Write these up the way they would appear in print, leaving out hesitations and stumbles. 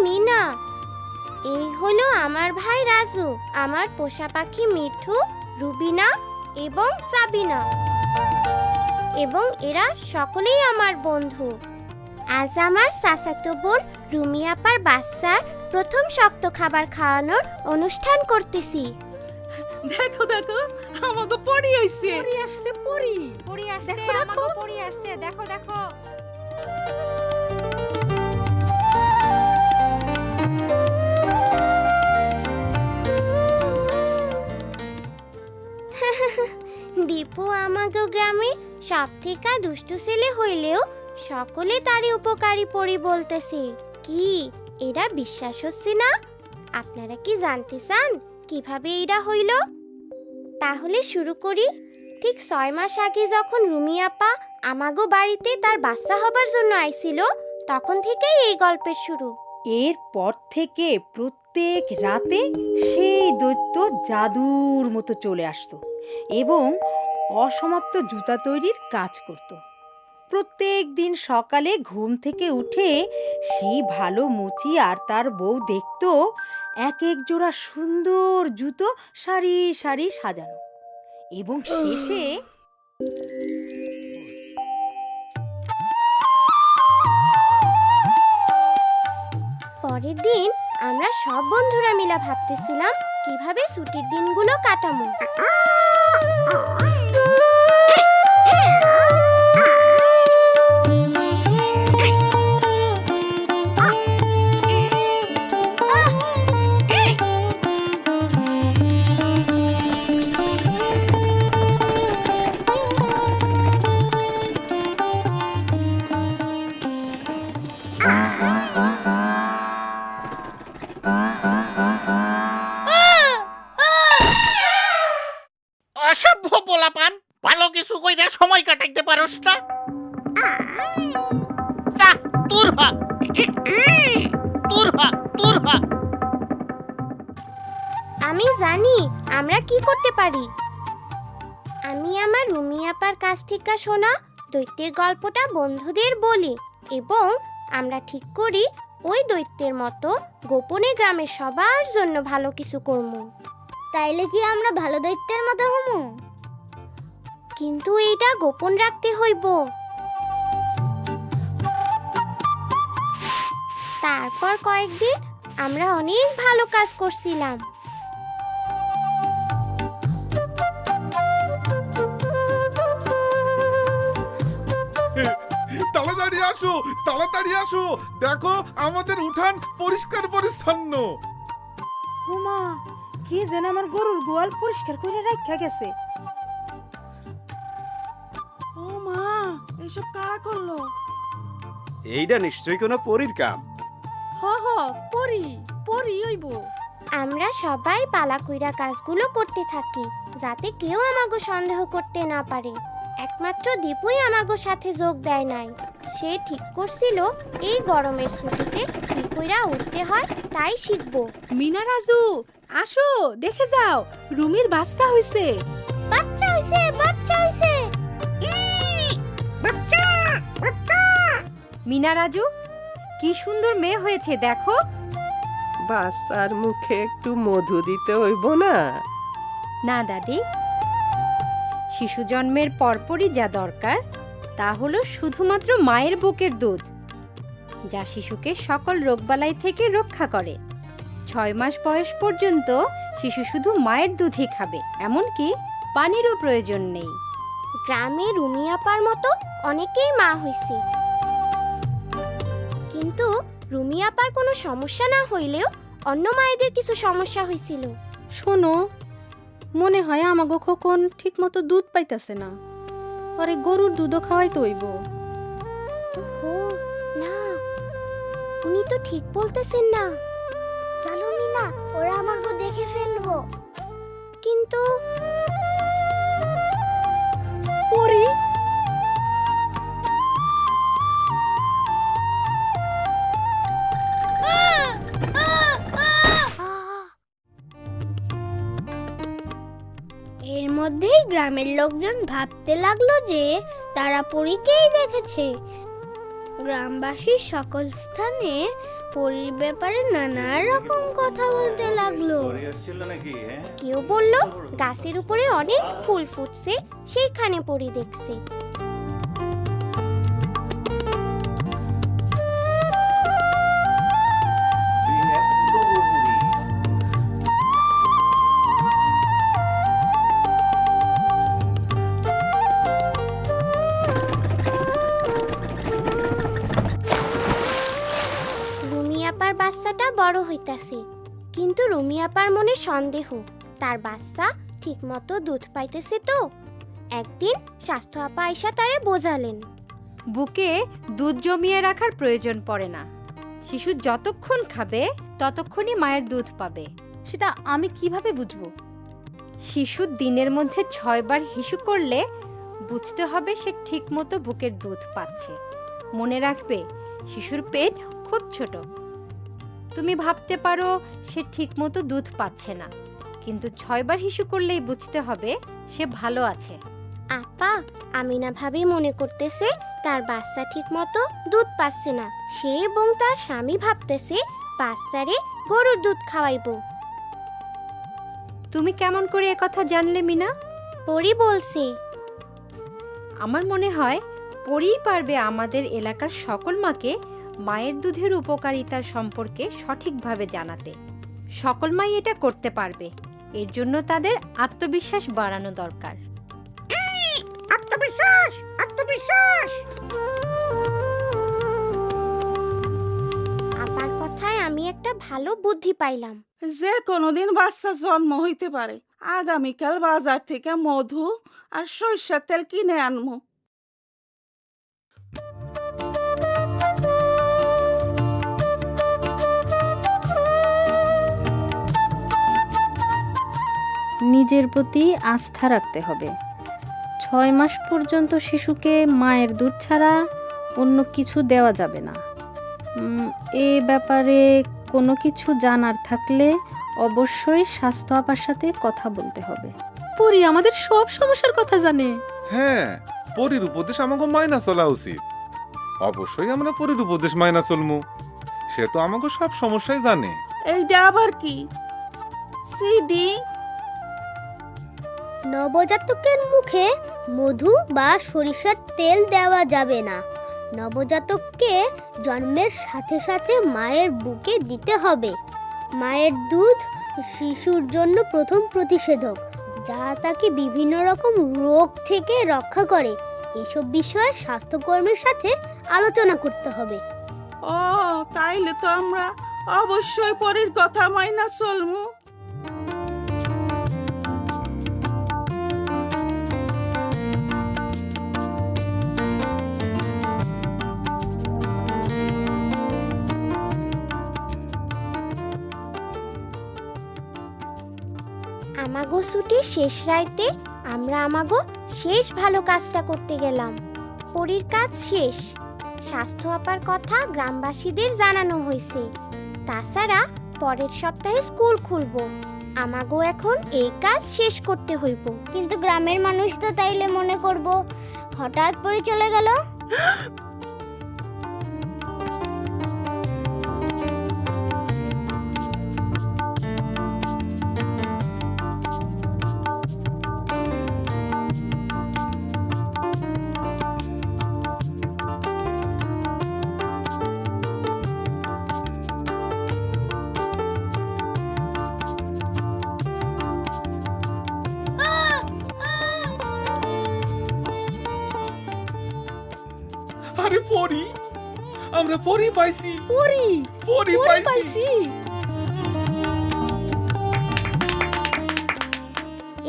মিনা। এই হলো আমার ভাই রাজু, আমার পোষা পাখি মিঠু, রুবিনা এবং সাবিনা, এবং এরা সকলেই আমার বন্ধু। আজ আমার চাচাতো বোন রুমি আপার বাচ্চার প্রথম শক্ত খাবার খাওয়ানোর অনুষ্ঠান করতেছি। দেখো দেখো আমাকে পড়ি আইছে। পড়ি আসছে, পড়ি পড়ি আসছে, আমাকে পড়ি আসছে। দেখো দেখো। দীপু আমাগো গ্রামে সব থেকে দুষ্টু ছেলে হইলেও সকলে তারই উপকারী পড়ি বলতেছে। কি এরা বিশ্বাস হচ্ছে না? আপনারা কি জানতে চান কিভাবে এরা হইল? তাহলে শুরু করি। ঠিক 6 মাস আগে যখন রুমি আপা আমাগো বাড়িতে তার বাচ্চা হবার জন্য আইছিল, তখন থেকেই এই গল্পের শুরু। এরপর থেকে প্রত্যেক রাতে সেই দৈত্য জাদুর মতো চলে আসতো এবং অসমাপ্ত জুতা তৈরির কাজ করত। প্রত্যেক দিন সকালে ঘুম থেকে উঠে সেই ভালো মুচি আর তার বউ দেখতো এক এক জোড়া সুন্দর জুতো সারি সারি সাজানো, এবং শেষে পরের দিন আমরা সব বন্ধুরা মিলে ভাবতেছিলাম কিভাবে ছুটির দিনগুলো কাটাবো। অসভ্য পোলাপান, ভালো কিছু কইরা সময় কাটাইতে পারোস না। যা, দূর হ, দূর হ, দূর হ। আমি জানি আমরা কি করতে পারি। আমি আমার রুমি আপার কাছ থেকে শোনা দৈত্যের গল্পটা বন্ধুদের বলি, এবং আমরা ঠিক করি ওই দৈত্যের মতো গোপনে গ্রামের সবার জন্য ভালো কিছু করব। তাইলে কি আমরা ভালো দৈত্যের মতো হমু? কিন্তু এইটা গোপন রাখতে হইব। তারপর কয়েকদিন আমরা অনেক ভালো কাজ করছিলাম। তাড়াতাড়ি আসো, তাড়াতাড়ি আসো, দেখো আমাদের উঠান পরিষ্কার পরিচ্ছন্ন। ওমা, কে যেন আমার গরুর গোয়াল পরিষ্কার করে রাখা গেছে। ও মা, এসব কারা করলো? এইটা নিশ্চয়ই কোনো পরীর কাম। হ হ, পড়ি পড়ি হইব। আমরা সবাই পালা কইরা কাজগুলো করতে থাকি যাতে কেউ আমাগো সন্দেহ করতে না পারে। একমাত্র দীপুই আমাগো সাথে যোগ দেয় নাই। সে ঠিক করছিল এই গরমের ছুটিতে কি কইরা উঠতে হয় তাই শিখবো। মিনা, রাজু আসো, দেখে যাও, রুমির বাচ্চা হইছে। বাচ্চা হইছে, বাচ্চা হইছে। মিনা, রাজু কি সুন্দর মেয়ে হয়েছে দেখো। বাচ্চার মুখে একটু মধু দিতে হইব না? না দাদি, শিশু জন্মের পরপরই যা দরকার তা হলো শুধুমাত্র মায়ের বুকের দুধ, যা শিশুকে সকল রোগবালাই থেকে রক্ষা করে। 6 মাস বয়স পর্যন্ত শিশু শুধু মায়ের দুধই খাবে, এমনকি পানিরও প্রয়োজন নেই। গ্রামে রুমি আপার মতো অনেকেই মা হইছে, কিন্তু রুমি আপার কোনো সমস্যা না হইলেও অন্য মায়েদের কিছু সমস্যা হয়েছিল। শোনো, মনে হয় আমাগো খোকন ঠিক মতো দুধ পাইতাছে না, আরে গরুর দুধও খাওয়াইতে হইব। ও না, উনি তো ঠিক বলতেছেন না। চলো মিনা, ওরা আমাকে দেখে ফেলবো। কিন্তু পড়ি এর মধ্যেই গ্রামের লোকজন ভাবতে লাগলো যে তারা পরীকেই দেখেছে। গ্রামবাসীর সকল স্থানে পরীর ব্যাপারে নানা রকম কথা বলতে লাগলো। কেউ বলল গাছের উপরে অনেক ফুল ফুটছে, সেইখানে পরী দেখছে। বাচ্চাটা বড় হইতাছে, কিন্তু রুমি আপার মনে সন্দেহ তার বাচ্চা ঠিকমতো দুধ পাইতেছে তো। একদিন স্বাস্থ্য আপা আয়শা তারে বোঝালেন, বুকে দুধ জমিয়ে রাখার প্রয়োজন পড়ে না। শিশু যতক্ষণ খাবে ততক্ষণই মায়ের দুধ পাবে। সেটা আমি কিভাবে বুঝবো? শিশু দিনের মধ্যে 6 বার হিসু করলে বুঝতে হবে সে ঠিকমতো বুকের দুধ পাচ্ছে। মনে রাখবে, শিশুর পেট খুব ছোট। তুমি ভাবতে পারো সে ঠিকমতো দুধ পাচ্ছে না, কিন্তু 6 বার হিসু করলেই বুঝতে হবে সে ভালো আছে। আপা, আমিনা ভাবি মনে করতেছে তার বাচ্চা ঠিকমতো দুধ পাচ্ছে না। সে এবং তার স্বামী ভাবতেছে বাচ্চারে গরুর দুধ খাওয়াইবো। তুমি কেমন করে একথা জানলে মিনা? পরি বলছে। আমার মনে হয় পরিই পারবে আমাদের এলাকার সকল মাকে মায়ের দুধের উপকারিতার সম্পর্কে সঠিকভাবে জানাতে। সকল মাই এটা করতে পারবে, এর জন্য তাদের আত্মবিশ্বাস বাড়ানো দরকার। আত্মবিশ্বাস, আত্মবিশ্বাস। আপার কথায় আমি একটা ভালো বুদ্ধি পাইলাম। যে কোনোদিন বাচ্চা জন্ম হইতে পারে। আগামীকাল বাজার থেকে মধু আর সরিষার তেল কিনে আনমু। নিজের প্রতি আস্থা রাখতে হবে। 6 মাস পর্যন্ত শিশুকে মায়ের দুধ ছাড়া অন্য কিছু দেওয়া যাবে না। এ ব্যাপারে কোনো কিছু জানার থাকলে অবশ্যই স্বাস্থ্য আপার সাথে কথা বলতে হবে। পরি আমাদের সব সমস্যার কথা জানে। হ্যাঁ, পরীর উপদেশ আমাকে মাইনা চলা উচিত। অবশ্যই আমরা পরীর উপদেশ মাইনা চলমু। সে তো আমাকে সব সমস্যাই জানে। এইটা আবার কি? সিডি নবজাতকের মুখে মধু বা সরিষার তেল দেওয়া যাবে না। নবজাতককে জন্মের সাথে সাথে মায়ের বুকে দিতে হবে। মায়ের দুধ শিশুর জন্য প্রথম প্রতিষেধক, যা তাকে বিভিন্ন রকম রোগ থেকে রক্ষা করে। এসব বিষয়ে স্বাস্থ্যকর্মীর সাথে আলোচনা করতে হবে। ও, তাইলে তো আমরা অবশ্যই পরীর কথা মাইনা চলমু। আমাগো ছুটির শেষ রাইতে আমরা আমাগো শেষ ভালো কাজটা করতে গেলাম। পরীর কাজ শেষ। স্বাস্থ্য আপার কথা গ্রামবাসীদের জানানো হয়েছে। তাছাড়া পরের সপ্তাহে স্কুল খুলবো। আমাগো এখন এই কাজ শেষ করতে হইব। কিন্তু গ্রামের মানুষ তো তাইলে মনে করব হঠাৎ পরি চলে গেল। আরে পরী, আমরা পরী পাইছি। পরী পাইছি।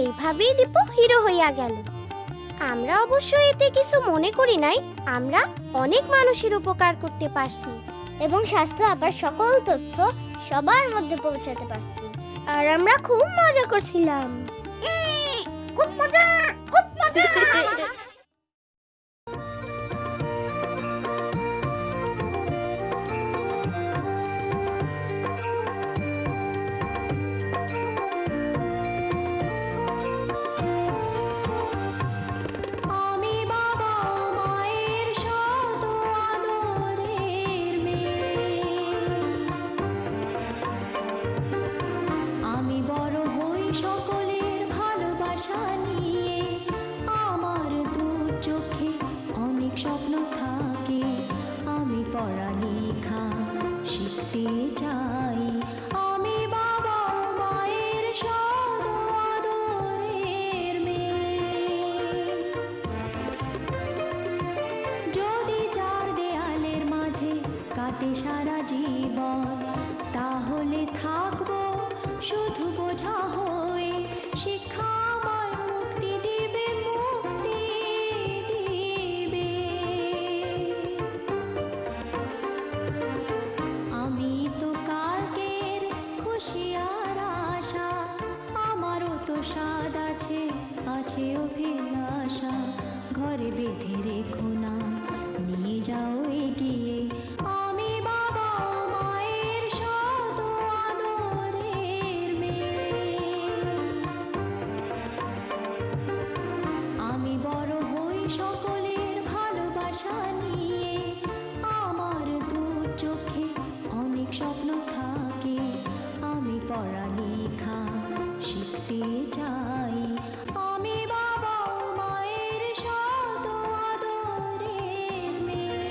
এইভাবেই দীপু হিরো হইয়া গেল। আমরা অবশ্য এতে কিছু মনে করি নাই। আমরা অনেক মানুষের উপকার করতে পারছি এবং স্বাস্থ্য আপার সকল তথ্য সবার মধ্যে পৌঁছাতে পারছি। আর আমরা খুব মজা করছিলাম। খুব মজা, খুব মজা। চাই আমি বাবা ও মায়ের সদ আদরের মেয়ে। যদি চার দেয়ালের মাঝে কাটে সারা জীবন, তাহলে থাকবো শুধু বোঝা হয়ে। শিক্ষা আমায় মুক্তি দিবে, মুক্তি দিবে। আমি তো কালকের খুশি আর আশা, আমারও তো স্বাদ আছে, আছে অভিলাষা। ঘরে বেঁধে রেখো না, নিয়ে যাও এগিয়ে আমি বাবা ও মায়ের সদ আদরের মেয়ে। আমি বড় হই সকলের ভালোবাসা নিয়ে, আমার দু চোখে অনেক স্বপ্ন থাকে। আমি পড়ালেখা শিখতে চাই আমি বাবা ও মায়ের সদ আদরের মেয়ে।